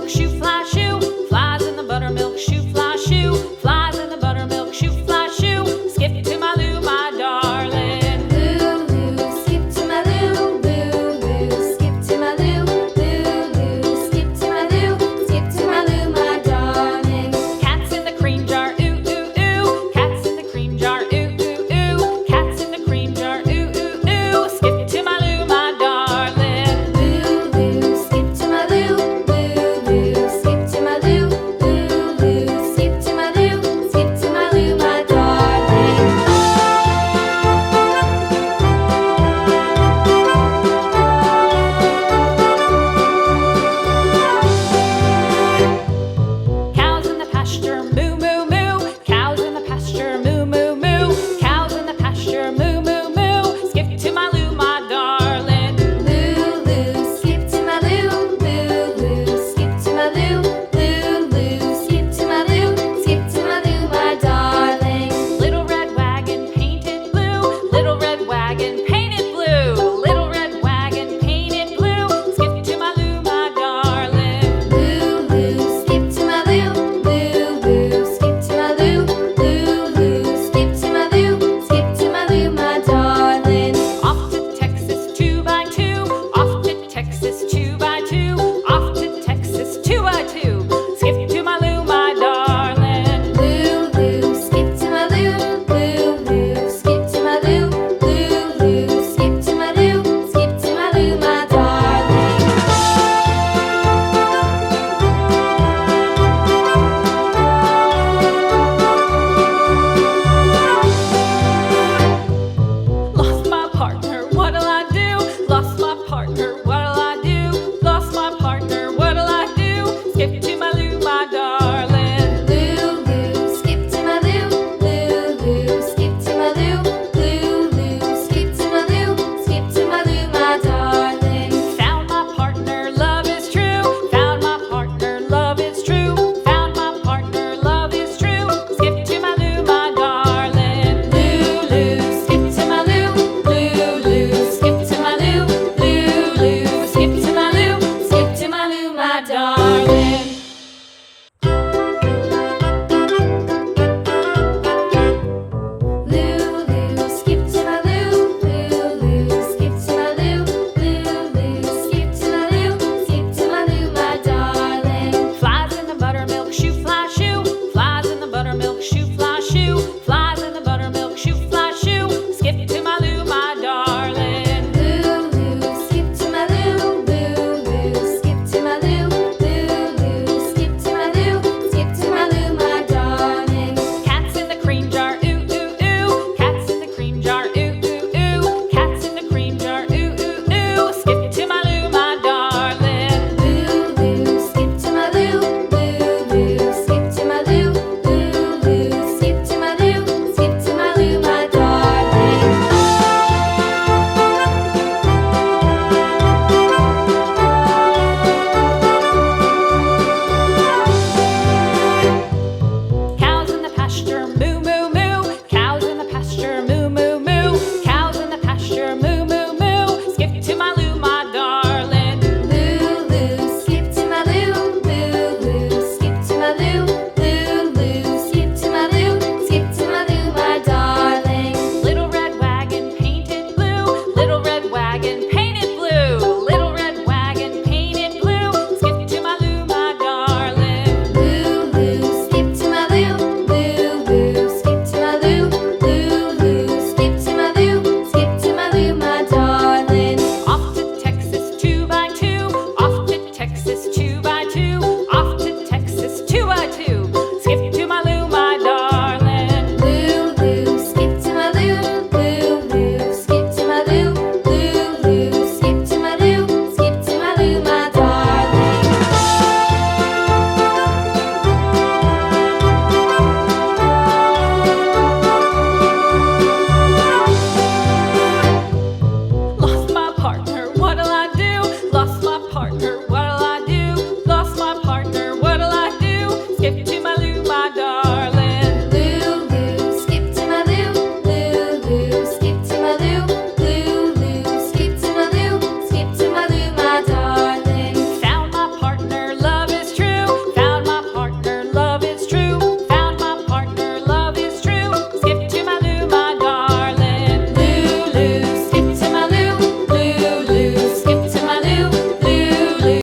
buttermilk shoe, fly shoe. Flies in the buttermilk shoe, fly shoe. Flies in the buttermilk shoe, fly shoe. Skip to my Lou, my darling. Lou, skip to my Lou, Lou, skip to my Lou, Lou, skip to my Lou, skip to my Lou, my darling. Cats in the cream jar, ooh, ooh, ooh. Cats in the cream jar, ooh, ooh, ooh. Cats in the cream jar, ooh, ooh, ooh. Skip to my Lou, my darling. Lou, skip to my Lou, Lou, skip to my Lou, Lou, skip to my Lou, skip to my Lou, my darling. Cows in the pasture, moo, moo, moo. Cows in the pasture, moo, moo, moo. Cows in the pasture, moo, moo, moo. Skip to my Lou, my darling. Lou, skip to my Lou, Lou, skip to my Lou, Lou, skip to my Lou, skip to my Lou, my darling. Little red wagon painted blue. Little red wagon painted blue. Little red wagon painted blue. Skip to my Lou, my darling. Lou, skip to my Lou, Lou, skip to my Lou, Lou, skip to my Lou, skip to my Lou, my darling. Off to Texas 2x2. Off to Texas 2x2. Off to Texas 2x2. Skip to my Lou, my darling. Lou, skip to my Lou, Lou, skip to my Lou, Lou, skip to my Lou, skip to my Lou, my darling. Lost my partner, what'll I do? Lost my partner, what'll I do? Lost my partner, what'll I do? Skip to my Lou, my darling. Lou, skip to my Lou, Lou, skip to my Lou, Lou, skip to my Lou, skip to my Lou, my darling. Found my partner, love is true. Found my partner, love is true. Found my partner, love is true. Skip to my Lou, my darling. Lou, skip to my Lou, Lou, skip to my Lou, Lou, skip to my Lou, skip to my Lou, my darling.